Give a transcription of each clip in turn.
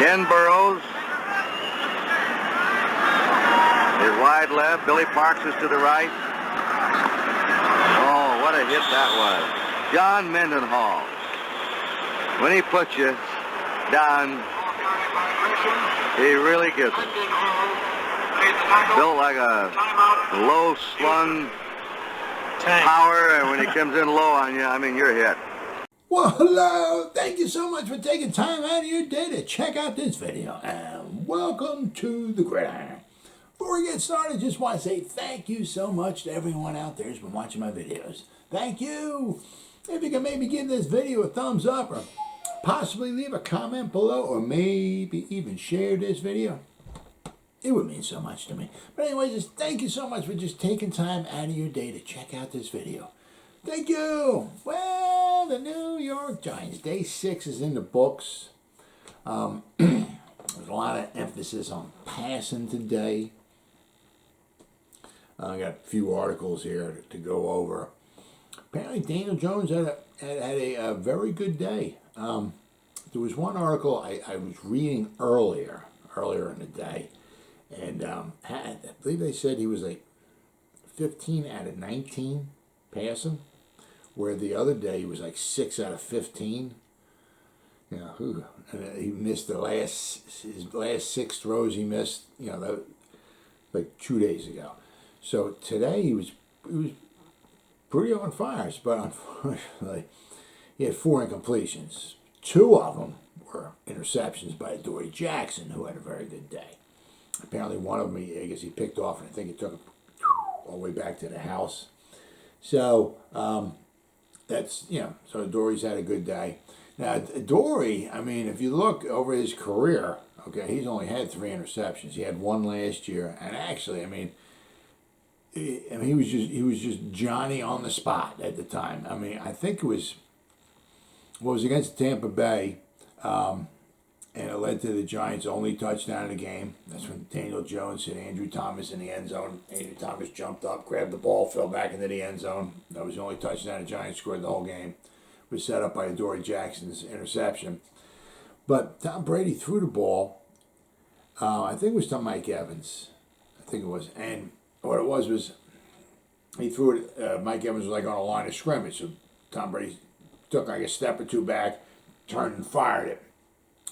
Ken Burrows is wide left. Billy Parks is to the right. Oh, what a hit that was. John Mendenhall. When he puts you down, he really gets it. Built like a low-slung power, and when he comes in low on you, I mean, you're hit. Well, hello. Thank you so much for taking time out of your day to check out this video, and welcome to the Gridiron. Before we get started, just want to say thank you so much to everyone out there who's been watching my videos. Thank you. If you can maybe give this video a thumbs up or possibly leave a comment below or maybe even share this video, it would mean so much to me. But anyway, just thank you so much for just taking time out of your day to check out this video. Thank you. Well, the New York Giants, Day 6 is in the books. There's a lot of emphasis on passing today. I got a few articles here to go over. Apparently, Daniel Jones had a very good day. There was one article I was reading earlier in the day, and I believe they said he was like 15 out of 19 passing, where the other day he was like 6 out of 15. You know, and he missed his last 6 throws he missed. You know, that, like 2 days ago. So today he was pretty on fire, but unfortunately he had 4 incompletions. 2 of them were interceptions by Adoree Jackson, who had a very good day. Apparently one of them, I guess he picked off, and I think he took it all the way back to the house. So that's, you know, so Adoree's had a good day. Now, Adoree, I mean, if you look over his career, okay, he's only had 3 interceptions. He had 1 last year, and actually, I mean, he was just Johnny on the spot at the time. I mean, I think it was against Tampa Bay, and it led to the Giants' only touchdown of the game. That's when Daniel Jones hit Andrew Thomas in the end zone. Andrew Thomas jumped up, grabbed the ball, fell back into the end zone. That was the only touchdown the Giants scored the whole game. It was set up by Adoree Jackson's interception. But Tom Brady threw the ball. I think it was to Mike Evans. I think it was. And what it was he threw it. Mike Evans was like on a line of scrimmage. So Tom Brady took like a step or 2 back, turned and fired it.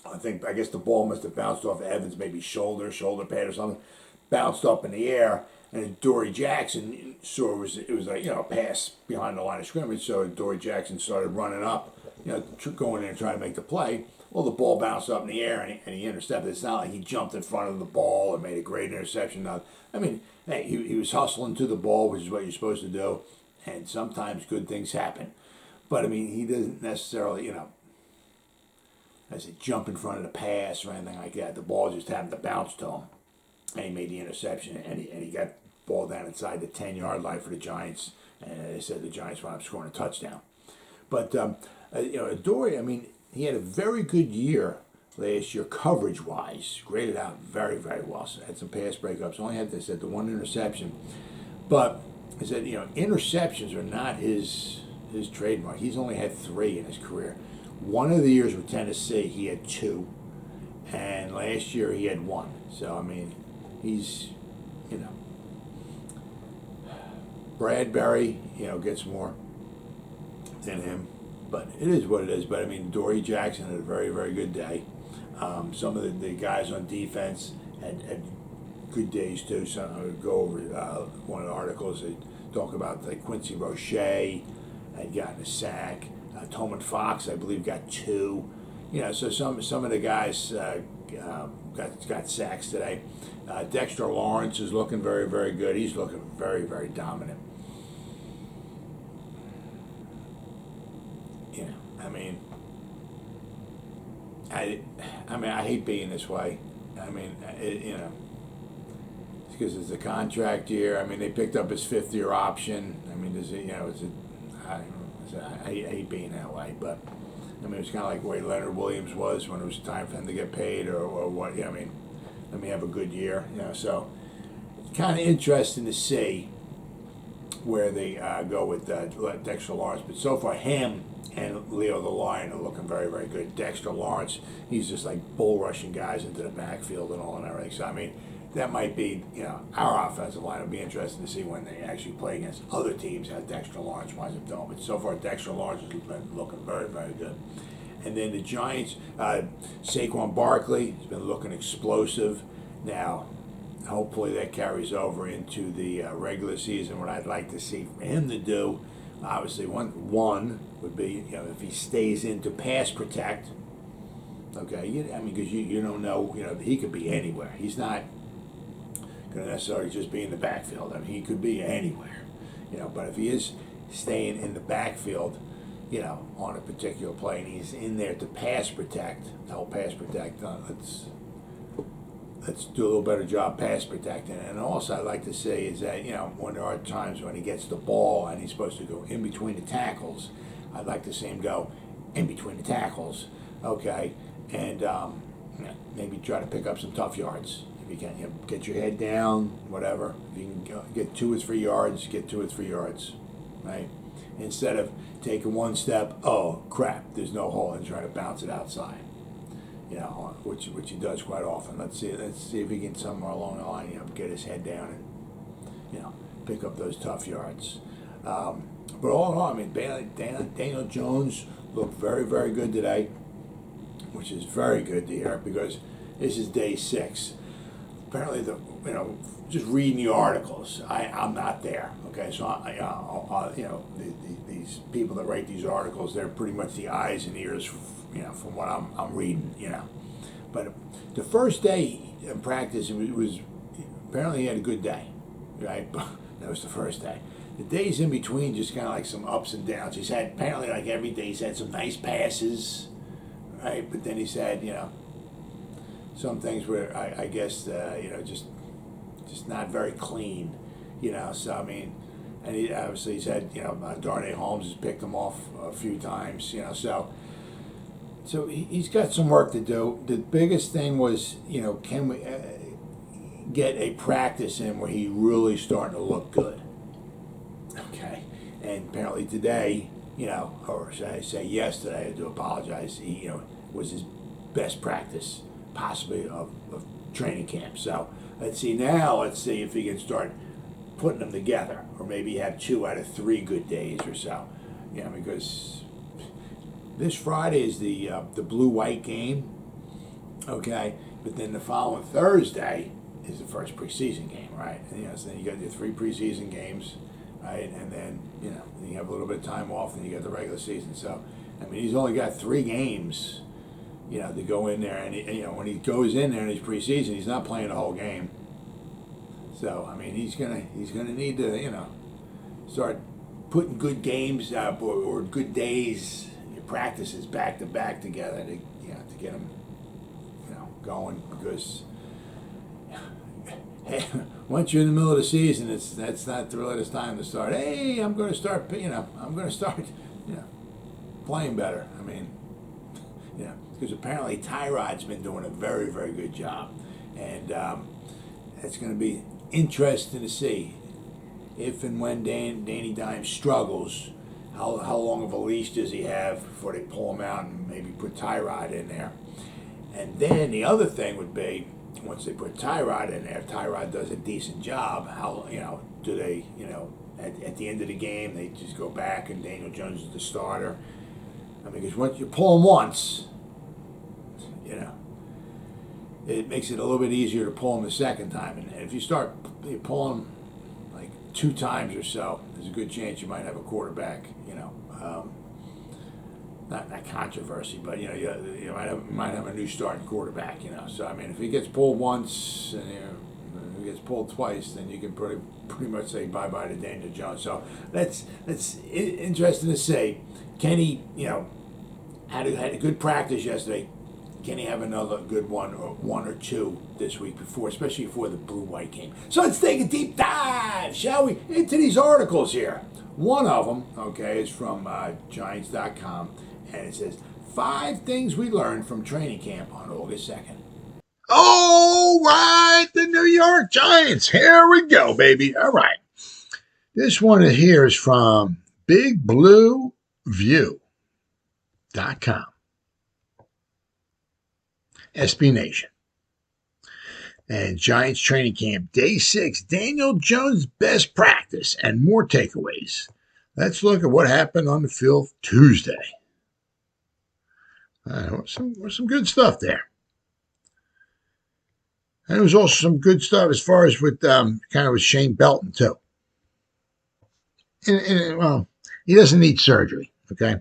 I guess the ball must have bounced off Evans, maybe shoulder pad or something, bounced up in the air, and Adoree Jackson saw it was like, you know, a pass behind the line of scrimmage. So Adoree Jackson started running up, you know, going in and trying to make the play. Well, the ball bounced up in the air, and he intercepted. It's not like he jumped in front of the ball and made a great interception. I mean, hey, he was hustling to the ball, which is what you're supposed to do, and sometimes good things happen. But, I mean, he doesn't necessarily, you know, jump in front of the pass or anything like that. The ball just happened to bounce to him, and he made the interception, and he got the ball down inside the 10-yard line for the Giants, and they said the Giants wound up scoring a touchdown. But, you know, Adoree, I mean, he had a very good year last year, coverage-wise. Graded out very, very well. So had some pass breakups. Only had, they said, the 1 interception. But I said, you know, interceptions are not his trademark. He's only had 3 in his career. One of the years with Tennessee, he had 2. And last year, he had 1. So, I mean, he's, you know. Bradbury, you know, gets more than him. But it is what it is. But, I mean, Adoree Jackson had a very, very good day. Some of the guys on defense had good days, too. So I would go over one of the articles that talk about, like, Quincy Roche had gotten a sack. Tolman Fox, I believe, got 2. You know, so some of the guys got sacks today. Dexter Lawrence is looking very, very good. He's looking very, very dominant. You know, I mean, I hate being this way. I mean, you know, it's because it's a contract year. I mean, they picked up his 5th-year option. I mean, I hate being that way, but I mean, it's kind of like the way Leonard Williams was when it was time for him to get paid, or what. Yeah, I mean, let me have a good year, you know. So it's kind of interesting to see where they go with Dexter Lawrence. But so far, him and Leo the Lion are looking very, very good. Dexter Lawrence, he's just like bull rushing guys into the backfield and all and everything. So, I mean, that might be, our offensive line will be interesting to see when they actually play against other teams how Dexter Lawrence winds up doing. But so far, Dexter Lawrence has been looking very, very good. And then the Giants, Saquon Barkley has been looking explosive. Now, hopefully that carries over into the regular season. What I'd like to see for him to do, obviously, one would be, if he stays in to pass protect. Okay, because you don't know, he could be anywhere. He's not going to necessarily just be in the backfield. I mean, he could be anywhere. But if he is staying in the backfield, on a particular play, and he's in there to pass protect, help pass protect, let's do a little better job pass protecting. And also I'd like to say is that, when there are times when he gets the ball and he's supposed to go in between the tackles, I'd like to see him go in between the tackles, okay, and maybe try to pick up some tough yards. If you can, get your head down, whatever. If you can get 2 or 3 yards, get 2 or 3 yards, right? Instead of taking one step, oh crap, there's no hole, and trying to bounce it outside. Which he does quite often. Let's see if he can somewhere along the line, get his head down and, pick up those tough yards. But all in all, I mean, Daniel Jones looked very, very good today, which is very good to hear because this is day 6. Apparently, just reading the articles, I'm not there. Okay, so these people that write these articles, they're pretty much the eyes and ears, from what I'm reading. But the first day in practice, it was apparently he had a good day, right? That was the first day. The days in between, just kind of like some ups and downs. He's had apparently like every day he's had some nice passes, right? But then he's had some things where I guess just not very clean, So I mean, and he's had Darnay Holmes has picked him off a few times, So he's got some work to do. The biggest thing was, can we get a practice in where he's really starting to look good? Okay, and apparently today, or should I say yesterday? I do apologize. He, was his best practice possibly of training camp. So let's see if he can start putting them together, or maybe have 2 out of 3 good days or so. Because this Friday is the blue-white game, okay? But then the following Thursday is the first preseason game, right? And, so then you got your 3 preseason games, right? And then, you have a little bit of time off, and you got the regular season. So, I mean, he's only got 3 games, to go in there. And, when he goes in there in his preseason, he's not playing the whole game. So, I mean, he's gonna need to, start putting good games or good days, practices back to back together to get him going, because once you're in the middle of the season, that's not really the time to start. Hey, I'm going to start playing better. I mean, because apparently Tyrod's been doing a very, very good job, and it's going to be interesting to see if and when Danny Dimes struggles. How long of a leash does he have before they pull him out and maybe put Tyrod in there? And then the other thing would be, once they put Tyrod in there, if Tyrod does a decent job, how do they at the end of the game they just go back and Daniel Jones is the starter? I mean, because once you pull him once, it makes it a little bit easier to pull him the second time. And if you start pulling him like 2 times or so, there's a good chance you might have a quarterback, not controversy, but you might have a new starting quarterback, So I mean, if he gets pulled once and if he gets pulled twice, then you can pretty much say bye bye to Daniel Jones. So that's interesting to see. Can he, had a good practice yesterday? Can he have another good one or 2 this week especially before the blue-white game? So let's take a deep dive, shall we, into these articles here. One of them, okay, is from Giants.com, and it says 5 things we learned from training camp on August 2nd. All right, the New York Giants. Here we go, baby. All right. This one here is from Big Blue View. SB Nation. And Giants training camp, day 6, Daniel Jones' best practice and more takeaways. Let's look at what happened on the field Tuesday. Some good stuff there. And there was also some good stuff as far as with kind of with Shane Belton, too. Well, he doesn't need surgery, okay?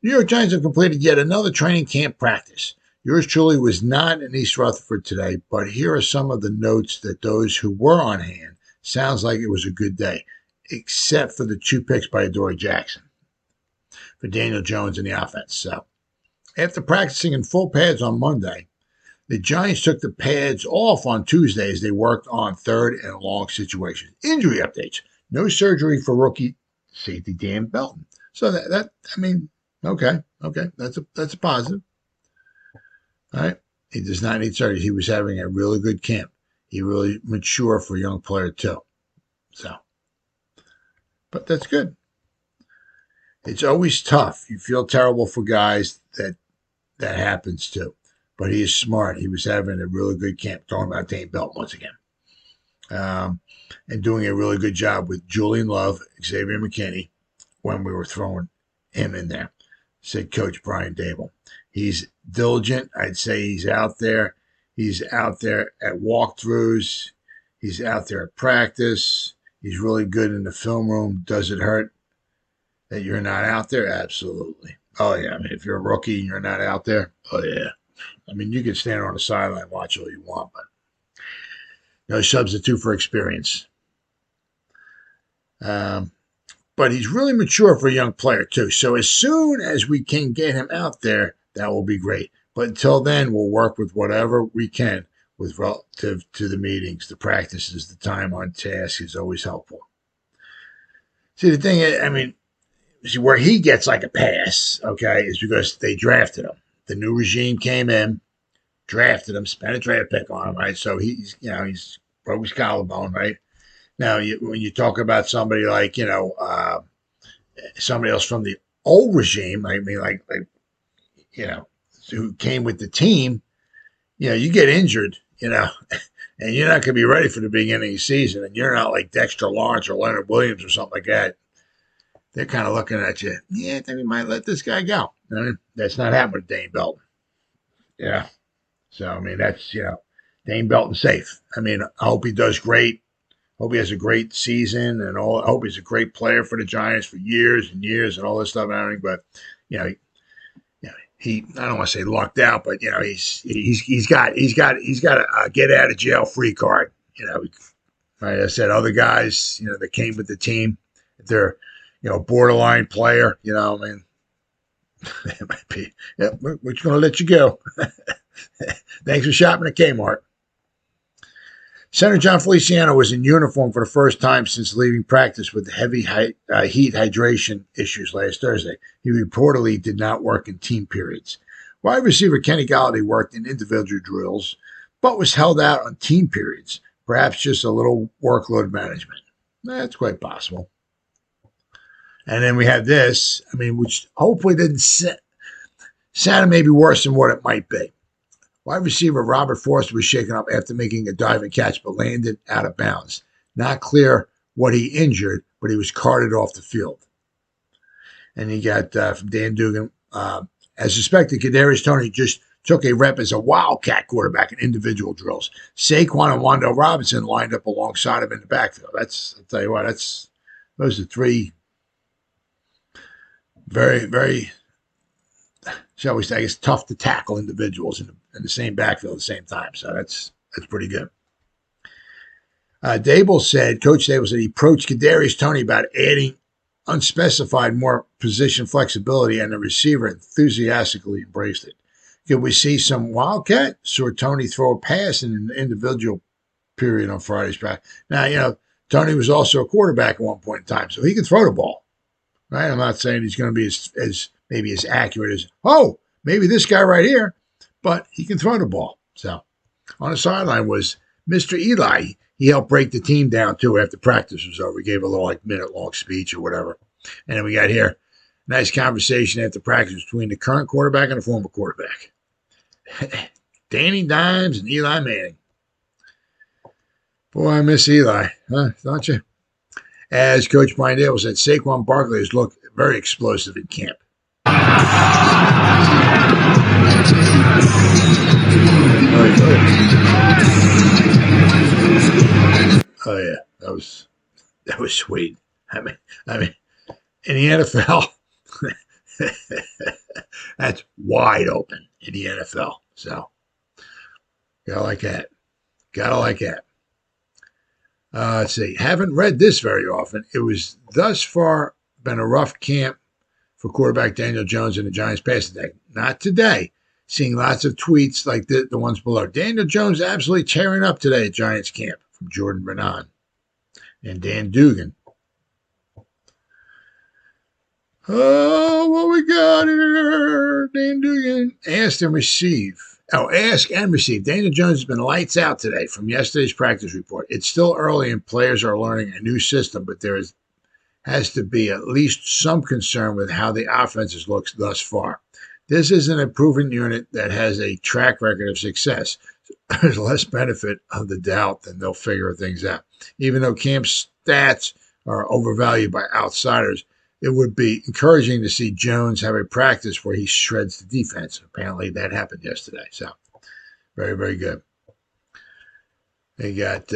New York Giants have completed yet another training camp practice. Yours truly was not in East Rutherford today, but here are some of the notes that those who were on hand sounds like it was a good day, except for the 2 picks by Adoree Jackson for Daniel Jones in the offense. So, after practicing in full pads on Monday, the Giants took the pads off on Tuesday as they worked on third and long situations. Injury updates. No surgery for rookie safety Dan Belton. So okay. That's a positive. All right. He does not need surgery. He was having a really good camp. He really mature for a young player too. So, but that's good. It's always tough. You feel terrible for guys that happens to. But he is smart. He was having a really good camp. Talking about Dane Belton once again. And doing a really good job with Julian Love, Xavier McKinney, when we were throwing him in there, said Coach Brian Dable. He's diligent. I'd say he's out there. He's out there at walkthroughs. He's out there at practice. He's really good in the film room. Does it hurt that you're not out there? Absolutely. Oh, yeah. I mean, if you're a rookie and you're not out there, oh, yeah. I mean, you can stand on the sideline and watch all you want, but no substitute for experience. But he's really mature for a young player, too. So as soon as we can get him out there, that will be great. But until then, we'll work with whatever we can with relative to the meetings, the practices, the time on task is always helpful. See, the thing is, I mean, where he gets like a pass, okay, is because they drafted him. The new regime came in, drafted him, spent a draft pick on him, right? So he's broke his collarbone, right? Now, when you talk about somebody like, somebody else from the old regime, I mean, like who came with the team, you get injured, and you're not going to be ready for the beginning of the season, and you're not like Dexter Lawrence or Leonard Williams or something like that. They're kind of looking at you. Yeah, we might let this guy go. I mean, that's not happening with Dane Belton. Yeah. So, I mean, that's, Dane Belton's safe. I mean, I hope he does great. Hope he has a great season and all. I hope he's a great player for the Giants for years and years and all this stuff and everything. But, he I don't want to say lucked out, but, he's got a get out of jail free card. Like I said, other guys, that came with the team, if they're, borderline player, it might be, we're just going to let you go. Thanks for shopping at Kmart. Center John Feliciano was in uniform for the first time since leaving practice with heavy heat hydration issues last Thursday. He reportedly did not work in team periods. Wide receiver Kenny Golladay worked in individual drills, but was held out on team periods, perhaps just a little workload management. That's quite possible. And then we have this, which hopefully didn't sound maybe worse than what it might be. Wide receiver Robert Forster was shaken up after making a diving catch, but landed out of bounds. Not clear what he injured, but he was carted off the field. And you got from Dan Dugan, as suspected, Kadarius Toney just took a rep as a wildcat quarterback in individual drills. Saquon and Wan'Dale Robinson lined up alongside him in the backfield. I'll tell you what, those are 3 very, very, shall we say, it's tough to tackle individuals in the same backfield at the same time. So that's pretty good. Coach Dable said he approached Kadarius Toney about adding unspecified more position flexibility, and the receiver enthusiastically embraced it. Could we see some wildcat? Saw Toney throw a pass in an individual period on Friday's practice. Now, Toney was also a quarterback at one point in time, so he can throw the ball. Right? I'm not saying he's going to be as maybe as accurate as, maybe this guy right here, but he can throw the ball. So on the sideline was Mr. Eli. He helped break the team down, too, after practice was over. He gave a little minute-long speech or whatever. And then we got here, Nice conversation after practice between the current quarterback and the former quarterback. Danny Dimes and Eli Manning. Boy, I miss Eli, huh? Don't you? As Coach Brian Dable said, Saquon Barkley has looked very explosive in camp. Oh yeah, that was sweet. I mean, in the NFL, that's wide open in the NFL. So, gotta like that. Let's see. Haven't read this very often. It was thus far been a rough camp for quarterback Daniel Jones and the Giants passing attack. Not today. Seeing lots of tweets like the ones below. Daniel Jones absolutely tearing up today at Giants camp from Jordan Renan and Dan Dugan. Oh, what we got here? Dan Dugan. Ask and receive. Daniel Jones has been lights out today from yesterday's practice report. It's still early and players are learning a new system, but has to be at least some concern with how the offense has looked thus far. This isn't a proven unit that has a track record of success. There's less benefit of the doubt than they'll figure things out. Even though camp stats are overvalued by outsiders, it would be encouraging to see Jones have a practice where he shreds the defense. Apparently that happened yesterday. So very, very good. We got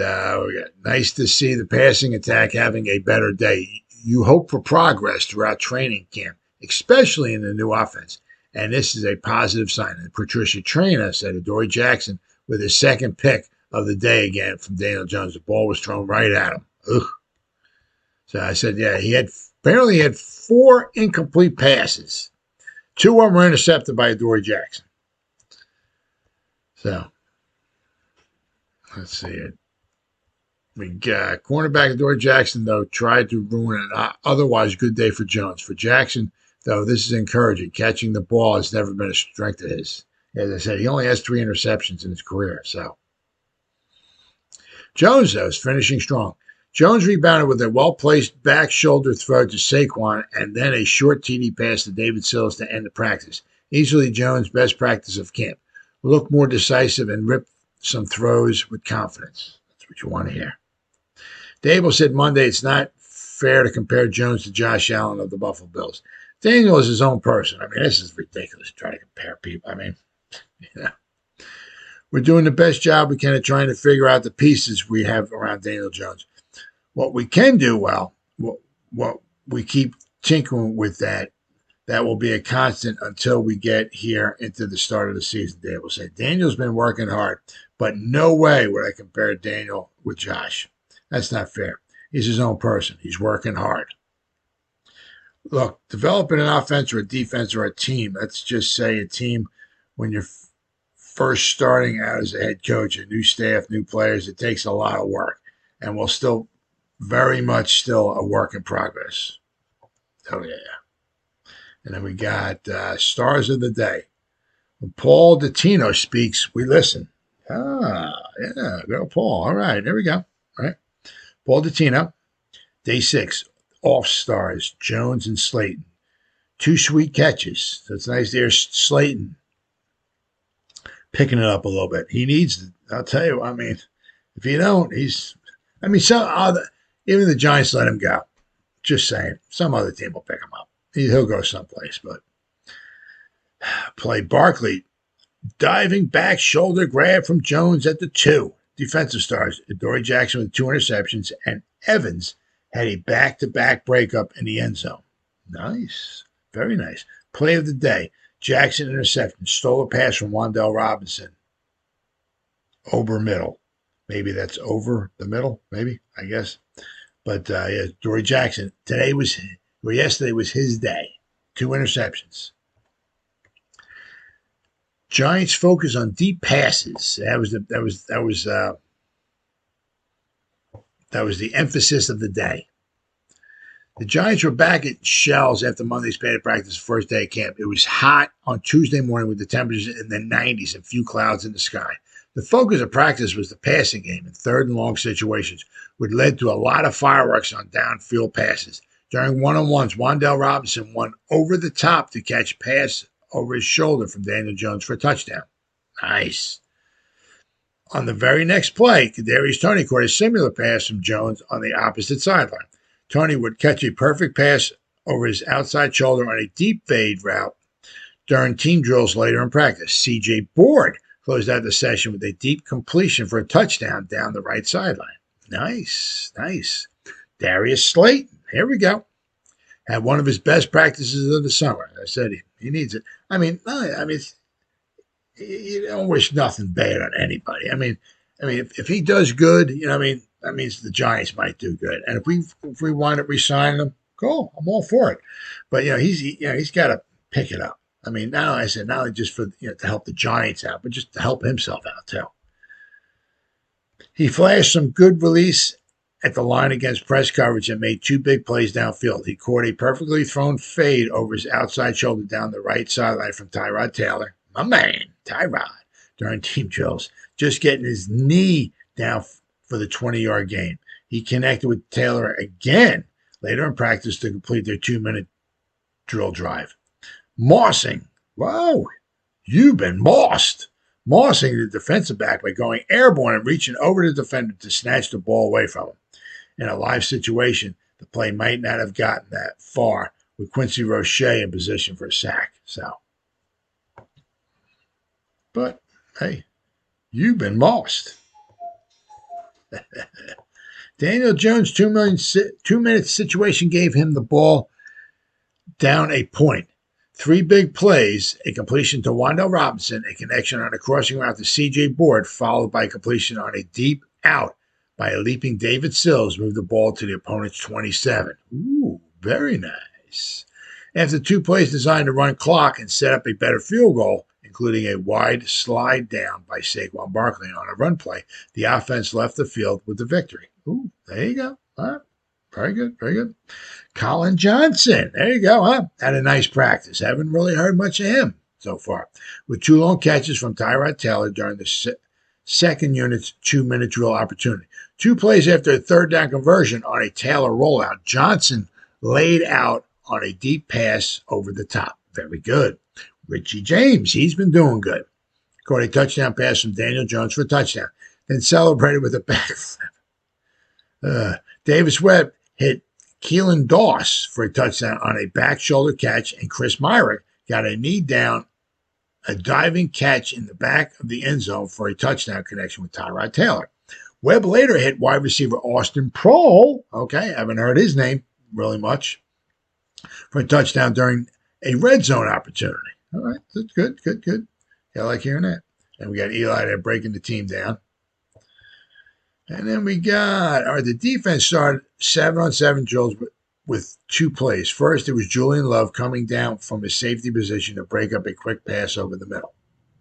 nice to see the passing attack having a better day. You hope for progress throughout training camp, especially in the new offense. And this is a positive sign. And Patricia Traina said Adoree Jackson with his second pick of the day again from Daniel Jones. The ball was thrown right at him. Ugh. So I said, yeah, he had 4 incomplete passes. 2 of them were intercepted by Adoree Jackson. So let's see it. We got cornerback Adoree Jackson, though, tried to ruin an otherwise good day for Jones. For Jackson, though, this is encouraging. Catching the ball has never been a strength of his. As I said, he only has 3 interceptions in his career. So Jones, though, is finishing strong. Jones rebounded with a well-placed back shoulder throw to Saquon and then a short TD pass to David Sills to end the practice. Easily Jones' best practice of camp. Look more decisive and rip some throws with confidence. That's what you want to hear. Dable said Monday it's not fair to compare Jones to Josh Allen of the Buffalo Bills. Daniel is his own person. I mean, this is ridiculous to try to compare people. I mean, yeah. We're doing the best job we can at trying to figure out the pieces we have around Daniel Jones. What we can do well, what we keep tinkering with that will be a constant until we get here into the start of the season, Dave will say. Daniel's been working hard, but no way would I compare Daniel with Josh. That's not fair. He's his own person. He's working hard. Look, developing an offense or a defense or a team, let's just say a team when you're first starting out as a head coach, a new staff, new players, it takes a lot of work. And we'll still very much still a work in progress. Oh, yeah. And then we got Stars of the Day. When Paul Dottino speaks, we listen. Yeah, go Paul. All right, there we go. All right. Paul Dottino, Day 6, All-Stars, Jones and Slayton. 2 sweet catches. So it's nice to hear Slayton picking it up a little bit. He needs it. I'll tell you, I mean, if you don't, even the Giants let him go. Just saying. Some other team will pick him up. He'll go someplace. But play Barkley. Diving back shoulder grab from Jones at the 2. Defensive stars. Adoree Jackson with 2 interceptions. And Evans had a back-to-back breakup in the end zone. Nice. Very nice. Play of the day. Jackson interception. Stole a pass from Wan'Dale Robinson. Over middle. Maybe that's over the middle. Maybe, I guess. But, yeah, Adoree Jackson. Yesterday was his day. 2 interceptions. Giants focus on deep passes. That was the emphasis of the day. The Giants were back at Shells after Monday's padded practice, first day of camp. It was hot on Tuesday morning with the temperatures in the 90s and few clouds in the sky. The focus of practice was the passing game in 3rd and long situations, which led to a lot of fireworks on downfield passes. During one-on-ones, Wan'Dale Robinson went over the top to catch pass over his shoulder from Daniel Jones for a touchdown. Nice. On the very next play, Kadarius Toney caught a similar pass from Jones on the opposite sideline. Toney would catch a perfect pass over his outside shoulder on a deep fade route during team drills later in practice. C.J. Board closed out the session with a deep completion for a touchdown down the right sideline. Nice, nice. Darius Slayton, here we go, had one of his best practices of the summer. I said he needs it. I mean, you don't wish nothing bad on anybody. I mean, if he does good, that means the Giants might do good. And if we wind up re-signing him, cool, I'm all for it. But he's got to pick it up. I mean, not only just for to help the Giants out, but just to help himself out too. He flashed some good release at the line against press coverage and made 2 big plays downfield. He caught a perfectly thrown fade over his outside shoulder down the right sideline from Tyrod Taylor. My man, Tyrod, during team drills, just getting his knee down for the 20-yard gain. He connected with Taylor again later in practice to complete their 2-minute drill drive. Mossing. Whoa, you've been mossed. Mossing the defensive back by going airborne and reaching over the defender to snatch the ball away from him. In a live situation, the play might not have gotten that far with Quincy Roche in position for a sack. But, hey, you've been mossed. Daniel Jones' 2-minute situation gave him the ball down a point. 3 big plays, a completion to Wan'Dale Robinson, a connection on a crossing route to C.J. Board, followed by a completion on a deep out by a leaping David Sills, moved the ball to the opponent's 27. Ooh, very nice. After 2 plays designed to run clock and set up a better field goal, including a wide slide down by Saquon Barkley on a run play, the offense left the field with the victory. Ooh, there you go. All right. Very good, very good. Colin Johnson, there you go, huh? Had a nice practice. Haven't really heard much of him so far. With 2 long catches from Tyrod Taylor during the second unit's 2-minute drill opportunity. 2 plays after a 3rd down conversion on a Taylor rollout, Johnson laid out on a deep pass over the top. Very good. Richie James, he's been doing good. Caught a touchdown pass from Daniel Jones for a touchdown, then celebrated with a backflip. Davis Webb hit Keelan Doss for a touchdown on a back shoulder catch, and Chris Myrick got a knee down, a diving catch in the back of the end zone for a touchdown connection with Tyrod Taylor. Webb later hit wide receiver Austin Prohl, okay, I haven't heard his name really much, for a touchdown during a red zone opportunity. All right, that's good. I like hearing that. And we got Eli there breaking the team down. And then we got, the defense started 7-on-7 drills with 2 plays. First, it was Julian Love coming down from his safety position to break up a quick pass over the middle.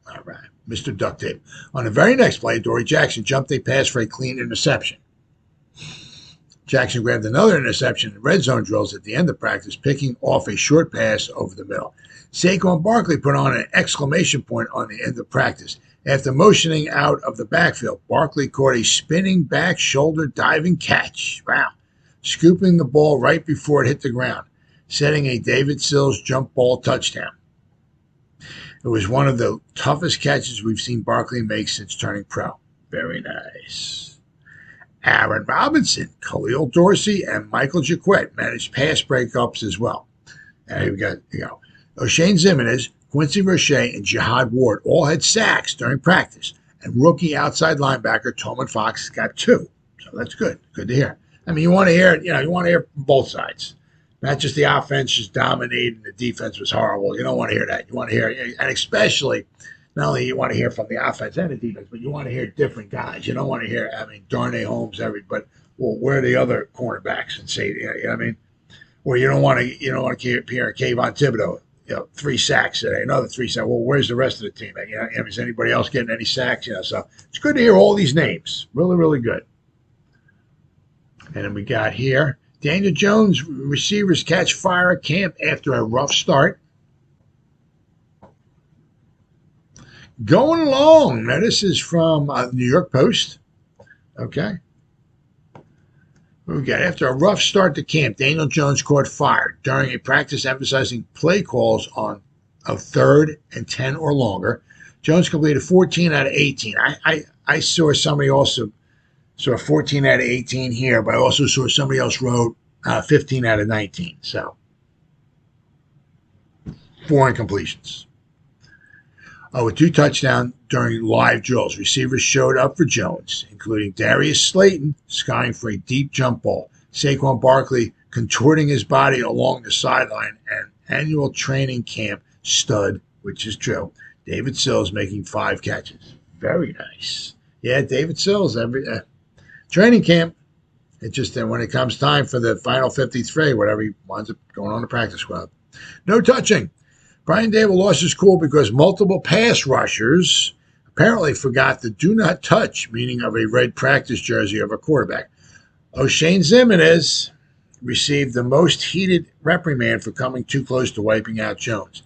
All right, Mr. Duct Tape. On the very next play, Adoree Jackson jumped a pass for a clean interception. Jackson grabbed another interception in red zone drills at the end of practice, picking off a short pass over the middle. Saquon Barkley put on an exclamation point on the end of practice. After motioning out of the backfield, Barkley caught a spinning back shoulder diving catch. Wow. Scooping the ball right before it hit the ground, setting a David Sills jump ball touchdown. It was one of the toughest catches we've seen Barkley make since turning pro. Very nice. Aaron Robinson, Khalil Dorsey, and Michael Jacquet managed pass breakups as well. And we got, Oshane Ximines, Quincy Roche, and Jihad Ward all had sacks during practice, and rookie outside linebacker Tolman Fox got 2. So that's good. Good to hear. I mean, you want to hear it, you want to hear from both sides. Not just the offense just dominated and the defense was horrible. You don't want to hear that. You want to hear, and especially, not only you want to hear from the offense and the defense, but you want to hear different guys. You don't want to hear, Darnay Holmes, but where are the other cornerbacks and say, Or you don't want to hear Kayvon Thibodeau, 3 sacks today, another 3 sacks. Well, where's the rest of the team? Is anybody else getting any sacks? So it's good to hear all these names. Really, really good. And then we got here, Daniel Jones receivers catch fire at camp after a rough start. Going along. Now, this is from New York Post. Okay. We got after a rough start to camp, Daniel Jones caught fire during a practice emphasizing play calls on a 3rd and 10 or longer. Jones completed 14 out of 18. I saw somebody also saw 14 out of 18 here, but I also saw somebody else wrote 15 out of 19. So 4 incompletions. With 2 touchdowns during live drills. Receivers showed up for Jones, including Darius Slayton skying for a deep jump ball, Saquon Barkley contorting his body along the sideline, and annual training camp stud, which is true, David Sills making 5 catches. Very nice. Yeah, David Sills, every training camp. It's just that when it comes time for the final 53, whatever, he winds up going on the practice squad. No touching. Brian Dable lost his cool because multiple pass rushers apparently forgot the do not touch meaning of a red practice jersey of a quarterback. Oshane Ximines received the most heated reprimand for coming too close to wiping out Jones.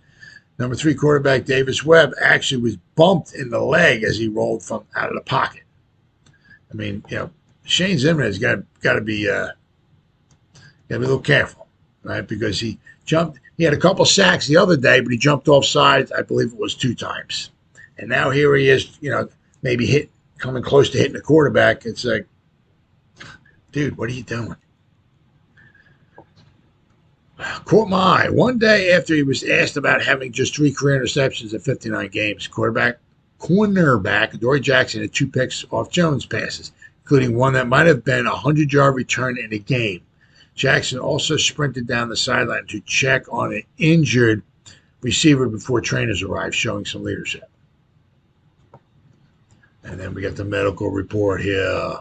Number 3 quarterback Davis Webb actually was bumped in the leg as he rolled from out of the pocket. I mean, Shane Ximines got to be a little careful, right? Because he jumped. He had a couple sacks the other day, but he jumped off sides. I believe it was 2 times. And now here he is, maybe coming close to hitting the quarterback. It's like, dude, what are you doing? Caught my eye. One day after he was asked about having just 3 career interceptions in 59 games, cornerback Adoree Jackson had 2 picks off Jones passes, including one that might have been a 100-yard return in a game. Jackson also sprinted down the sideline to check on an injured receiver before trainers arrived, showing some leadership. And then we got the medical report here.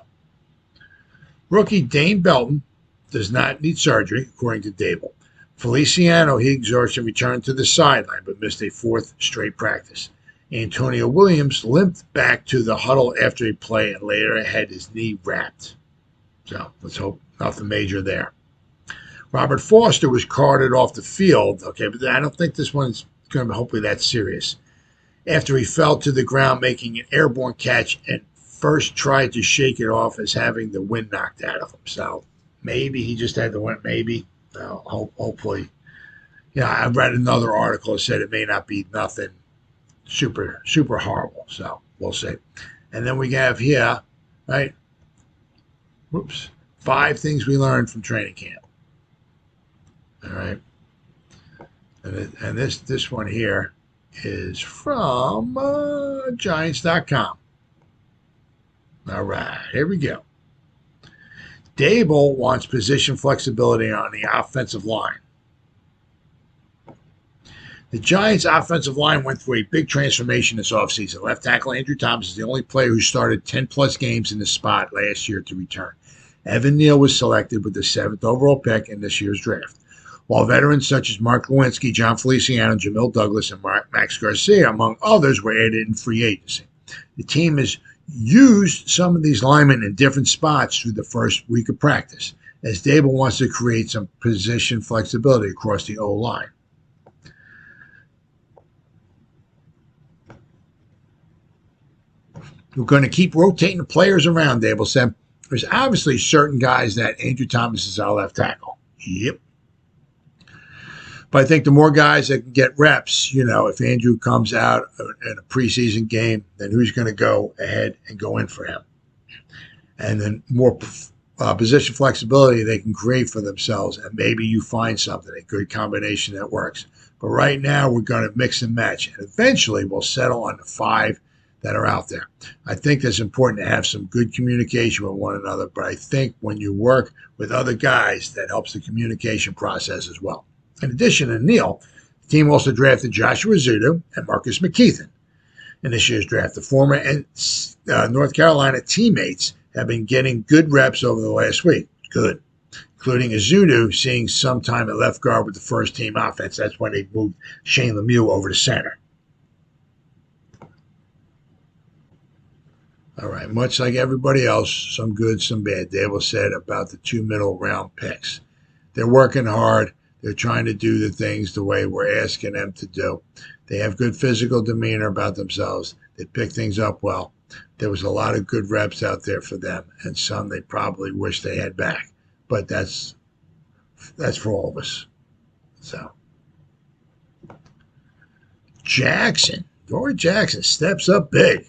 Rookie Dane Belton does not need surgery, according to Dable. Feliciano Higgs-Orson returned to the sideline, but missed a 4th straight practice. Antonio Williams limped back to the huddle after a play and later had his knee wrapped. So let's hope nothing major there. Robert Foster was carted off the field. Okay, but I don't think this one's going to be hopefully that serious. After he fell to the ground making an airborne catch and first tried to shake it off as having the wind knocked out of him. So maybe he just had the wind, maybe. Hopefully. I read another article that said it may not be nothing super, super horrible. So we'll see. And then we have here, right? 5 things we learned from training camp. All right. And this one here is from Giants.com. All right, here we go. Dable wants position flexibility on the offensive line. The Giants' offensive line went through a big transformation this offseason. Left tackle Andrew Thomas is the only player who started 10-plus games in the spot last year to return. Evan Neal was selected with the 7th overall pick in this year's draft, while veterans such as Mark Lewinsky, John Feliciano, Jamil Douglas, and Max Garcia, among others, were added in free agency. The team has used some of these linemen in different spots through the first week of practice, as Dable wants to create some position flexibility across the O-line. We're going to keep rotating the players around, Dable said. There's obviously certain guys that Andrew Thomas is our left tackle. Yep. But I think the more guys that can get reps, if Andrew comes out in a preseason game, then who's going to go ahead and go in for him? And then more position flexibility they can create for themselves, and maybe you find something, a good combination that works. But right now we're going to mix and match, and eventually we'll settle on the 5 that are out there. I think it's important to have some good communication with one another, but I think when you work with other guys, that helps the communication process as well. In addition to Neal, the team also drafted Joshua Zudu and Marcus McKeithen in this year's draft. The former and North Carolina teammates have been getting good reps over the last week. Good. Including Zudu seeing some time at left guard with the first team offense. That's when they moved Shane Lemieux over to center. All right, much like everybody else, some good, some bad. Dable said about the 2 middle round picks. They're working hard. They're trying to do the things the way we're asking them to do. They have good physical demeanor about themselves. They pick things up well. There was a lot of good reps out there for them, and some they probably wish they had back. but that's for all of us. So Adoree Jackson steps up big.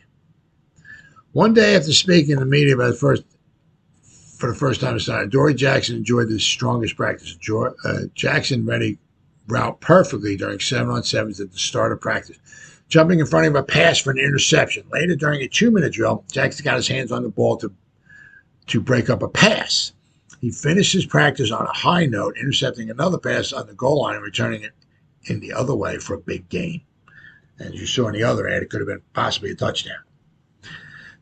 One day after speaking to the media for the first time this night, Adoree Jackson enjoyed the strongest practice. Jackson read route perfectly during 7-on-7s at the start of practice, jumping in front of a pass for an interception. Later, during a 2-minute drill, Jackson got his hands on the ball to break up a pass. He finished his practice on a high note, intercepting another pass on the goal line and returning it in the other way for a big gain. As you saw in the other ad, it could have been possibly a touchdown.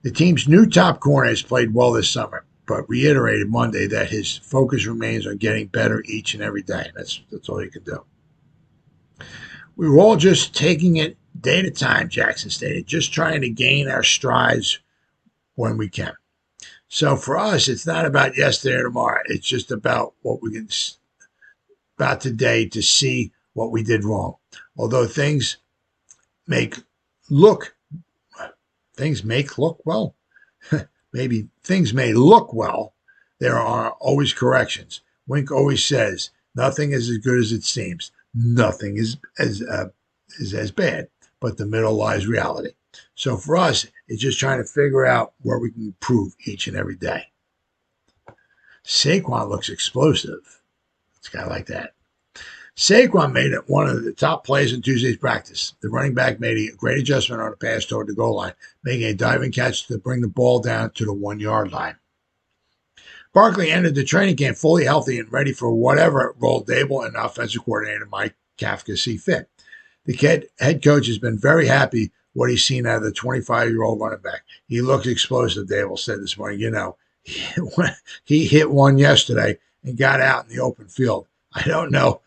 The team's new top corner has played well this summer, but reiterated Monday that his focus remains on getting better each and every day. That's all you can do. We were all just taking it day at a time, Jackson stated, just trying to gain our strides when we can. So for us, it's not about yesterday or tomorrow. It's just about what we can, about today to see what we did wrong. Although things make look well. Maybe things may look well. There are always corrections. Wink always says, nothing is as good as it seems. Nothing is as bad, but the middle lies reality. So for us, it's just trying to figure out where we can improve each and every day. Saquon looks explosive. It's a guy like that. Saquon made it one of the top plays in Tuesday's practice. The running back made a great adjustment on a pass toward the goal line, making a diving catch to bring the ball down to the 1-yard line. Barkley entered the training camp fully healthy and ready for whatever role Dable and offensive coordinator Mike Kafka see fit. The head coach has been very happy what he's seen out of the 25-year-old running back. He looks explosive, Dable said this morning. He hit one yesterday and got out in the open field. I don't know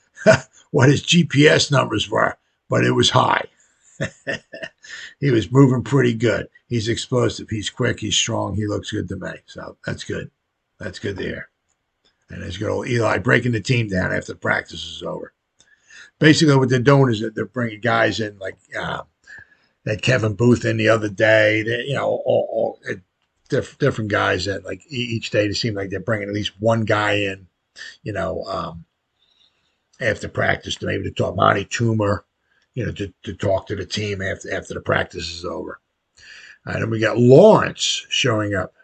what his GPS numbers were, but it was high. He was moving pretty good. He's explosive. He's quick. He's strong. He looks good to me. So that's good. That's good to hear. And there's good old Eli breaking the team down after the practice is over. Basically, what they're doing is that they're bringing guys in like that Kevin Booth in the other day. All different guys in. Like each day, it seems like they're bringing at least one guy in. After practice to maybe to talk Monty Toomer, to talk to the team after the practice is over. And then we got Lawrence showing up,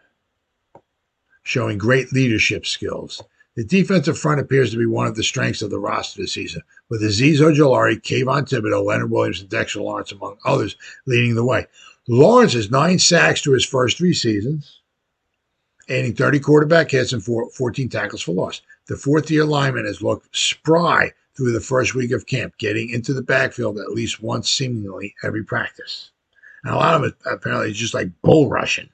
showing great leadership skills. The defensive front appears to be one of the strengths of the roster this season, with Azeez Ojulari, Kayvon Thibodeau, Leonard Williams, and Dexter Lawrence, among others, leading the way. Lawrence has 9 sacks to his first 3 seasons, adding 30 quarterback hits and 14 tackles for loss. The fourth-year lineman has looked spry through the first week of camp, getting into the backfield at least once seemingly every practice. And a lot of it apparently is just like bull rushing.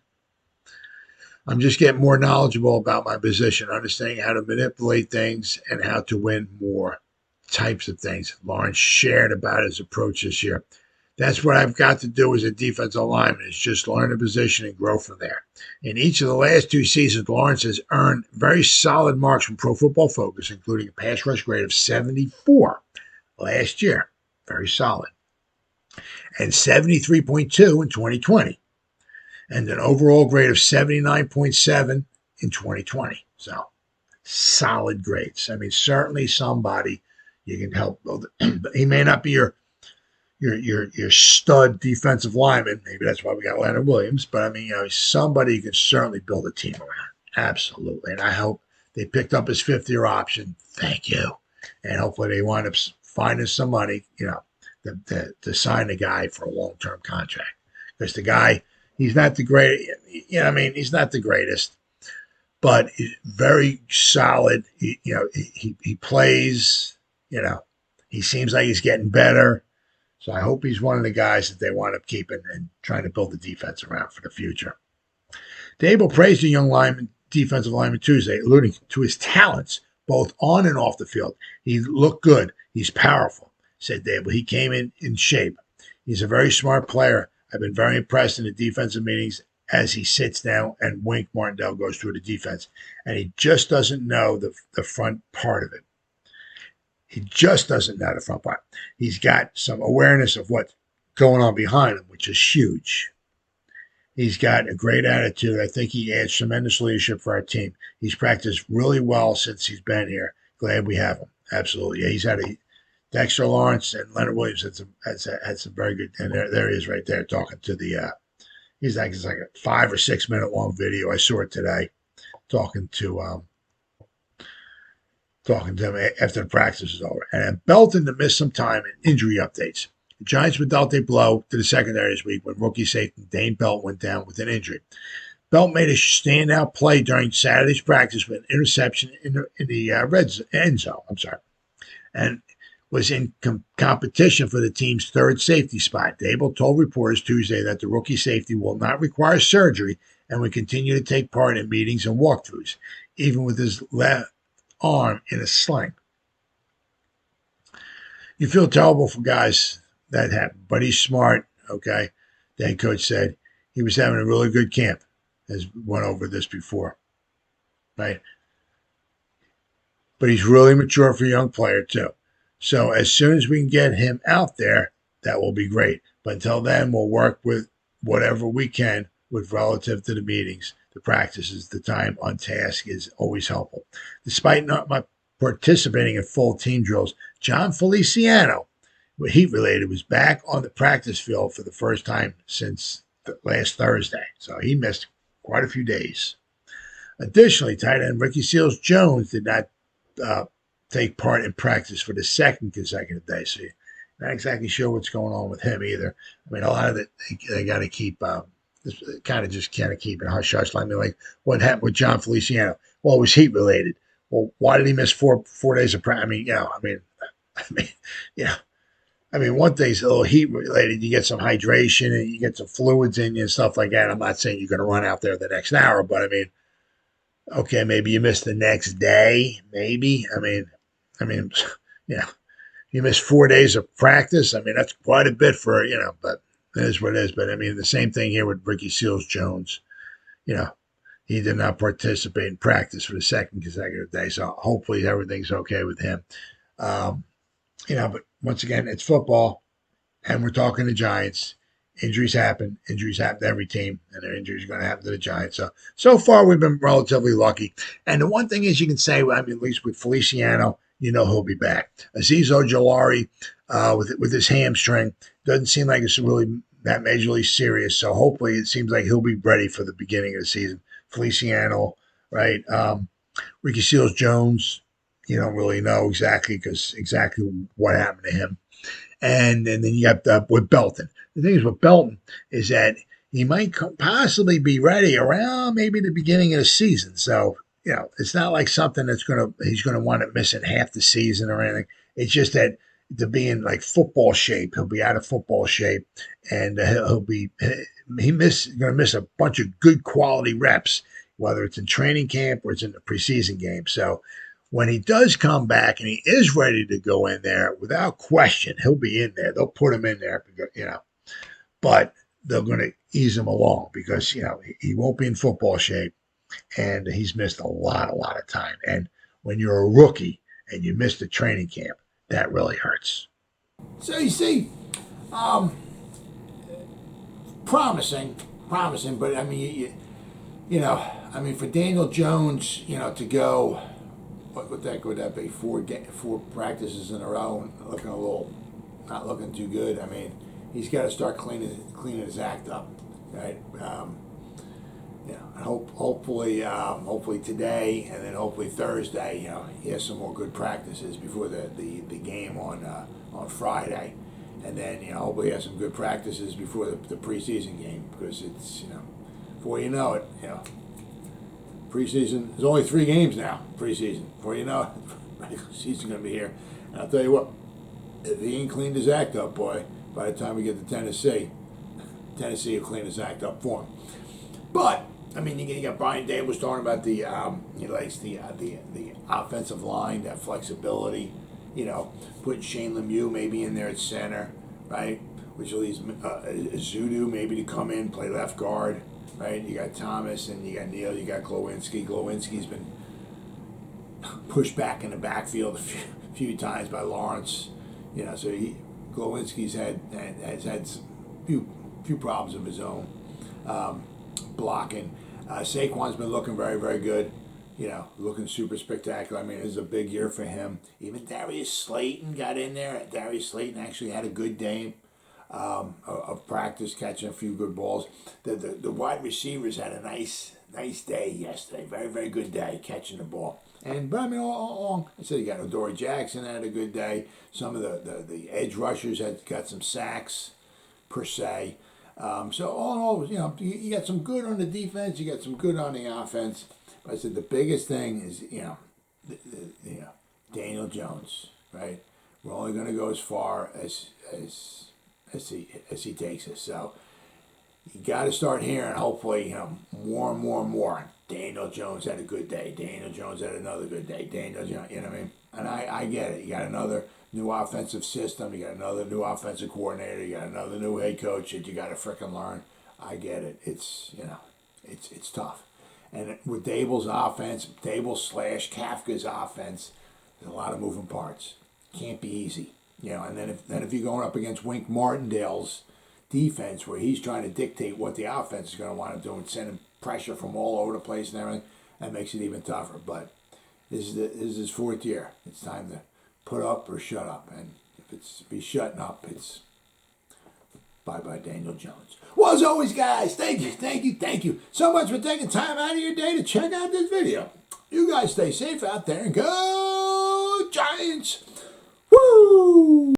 I'm just getting more knowledgeable about my position, understanding how to manipulate things and how to win more types of things. Lawrence shared about his approach this year. That's what I've got to do as a defensive lineman, is just learn the position and grow from there. In each of the last 2 seasons, Lawrence has earned very solid marks from Pro Football Focus, including a pass rush grade of 74 last year. Very solid. And 73.2 in 2020. And an overall grade of 79.7 in 2020. So, solid grades. I mean, certainly somebody you can help build it. He may not be your stud defensive lineman. Maybe that's why we got Leonard Williams. But, I mean, somebody you can certainly build a team around. Absolutely. And I hope they picked up his 5th-year option. Thank you. And hopefully they wind up finding some money, to sign the guy for a long-term contract. Because the guy, he's not the great. He's not the greatest. But he's very solid. He plays, he seems like he's getting better. So I hope he's one of the guys that they wind up keeping and trying to build the defense around for the future. Dable praised the young defensive lineman Tuesday, alluding to his talents both on and off the field. He looked good. He's powerful, said Dable. He came in shape. He's a very smart player. I've been very impressed in the defensive meetings as he sits down and Wink Martindale goes through the defense. And he just doesn't know the front part of it. He just doesn't know the front part. He's got some awareness of what's going on behind him, which is huge. He's got a great attitude. I think he adds tremendous leadership for our team. He's practiced really well since he's been here. Glad we have him. Absolutely. Yeah, he's had a Dexter Lawrence and Leonard Williams had some very good. And there he is right there talking to the. It's like a 5 or 6 minute long video. I saw it today, talking to him after the practice is over. And Belton to miss some time in injury updates. The Giants were dealt a blow to the secondary this week when rookie safety Dane Belt went down with an injury. Belt made a standout play during Saturday's practice with an interception in the end zone. And was in competition for the team's third safety spot. Dable told reporters Tuesday that the rookie safety will not require surgery and will continue to take part in meetings and walkthroughs, even with his left arm in a sling. You feel terrible for guys that happen, but he's smart, okay? The head coach said he was having a really good camp, as went over this before, right? But he's really mature for a young player, too. So as soon as we can get him out there, that will be great. But until then, we'll work with whatever we can with relative to the meetings, the practices, the time on task is always helpful. Despite not participating in full team drills, John Feliciano, heat-related, was back on the practice field for the first time since last Thursday. So he missed quite a few days. Additionally, tight end Ricky Seals-Jones did not take part in practice for the second consecutive day. So you're not exactly sure what's going on with him either. I mean, a lot of it, they got to keep, keep it hush-hush. I mean, like what happened with John Feliciano? Well, it was heat-related. Well, why did he miss four days of practice? I mean, one thing's a little heat-related. You get some hydration and you get some fluids in you and stuff like that. I'm not saying you're going to run out there the next hour, but I mean, okay, maybe you missed the next day, maybe. You missed 4 days of practice. I mean, that's quite a bit for, but it is what it is. But I mean, the same thing here with Ricky Seals-Jones. He did not participate in practice for the second consecutive day. So hopefully everything's okay with him. But once again, it's football and we're talking the Giants. Injuries happen. Injuries happen to every team, and their injuries are going to happen to the Giants. So far, we've been relatively lucky. And the one thing is you can say, at least with Feliciano, he'll be back. Azeez Ojulari, with his hamstring, doesn't seem like it's really that majorly serious. So hopefully it seems like he'll be ready for the beginning of the season. Feliciano, right? Ricky Seals-Jones, you don't really know exactly what happened to him. And then you got with Belton. The thing is with Belton is that he might possibly be ready around maybe the beginning of the season. So, it's not like something he's going to want to miss in half the season or anything. It's just that to be in like football shape, he'll be out of football shape, and going to miss a bunch of good quality reps, whether it's in training camp or it's in the preseason game. So when he does come back and he is ready to go in there, without question, he'll be in there. They'll put him in there, but they're going to ease him along because, he won't be in football shape and he's missed a lot of time. And when you're a rookie and you miss the training camp, that really hurts. So you see, promising, but I mean, for Daniel Jones, to go, what would that be? Four practices in a row and not looking too good. I mean, he's got to start cleaning his act up, right? And hopefully today and then hopefully Thursday, he has some more good practices before the game on Friday, and then hopefully he has some good practices before the preseason game because it's before you know it, preseason. There's only 3 games now. Preseason. Before you know it, regular season's gonna be here. And I'll tell you what, if he ain't cleaned his act up, boy, by the time we get to Tennessee will clean his act up for him. But I mean, you got Brian Day was talking about he likes the offensive line, that flexibility. Putting Shane Lemieux maybe in there at center, right? Which leaves Zudu maybe to come in, play left guard. Right, you got Thomas and you got Neal, you got Glowinski. Glowinski's been pushed back in the backfield a few times by Lawrence. So Glowinski's has had some few problems of his own. blocking. Saquon's been looking very, very good. You know, looking super spectacular. I mean, this is a big year for him. Even Darius Slayton got in there. Darius Slayton actually had a good day of practice, catching a few good balls. The wide receivers had a nice day yesterday. Very, very good day catching the ball. But I mean, all I said, you got Adoree Jackson had a good day. Some of the edge rushers had got some sacks per se. So all in all, you know, you got some good on the defense. You got some good on the offense. But I said the biggest thing is, you know, Daniel Jones, right? We're only going to go as far as he takes us. So you got to start hearing, hopefully, you know, more and more and more. Daniel Jones had a good day. Daniel Jones had another good day. Daniel Jones, you know what I mean? And I get it. You got another new offensive system. You got another new offensive coordinator. You got another new head coach that you got to frickin' learn. I get it. It's, you know, it's tough. And with Dable's offense, Dable/Kafka's offense, there's a lot of moving parts. Can't be easy. You know, and then if you're going up against Wink Martindale's defense, where he's trying to dictate what the offense is going to want to do and sending pressure from all over the place and everything, that makes it even tougher. But this is his fourth year. It's time to put up or shut up. And if he's shutting up, it's bye-bye Daniel Jones. Well, as always, guys, thank you so much for taking time out of your day to check out this video. You guys stay safe out there and go Giants! Woo!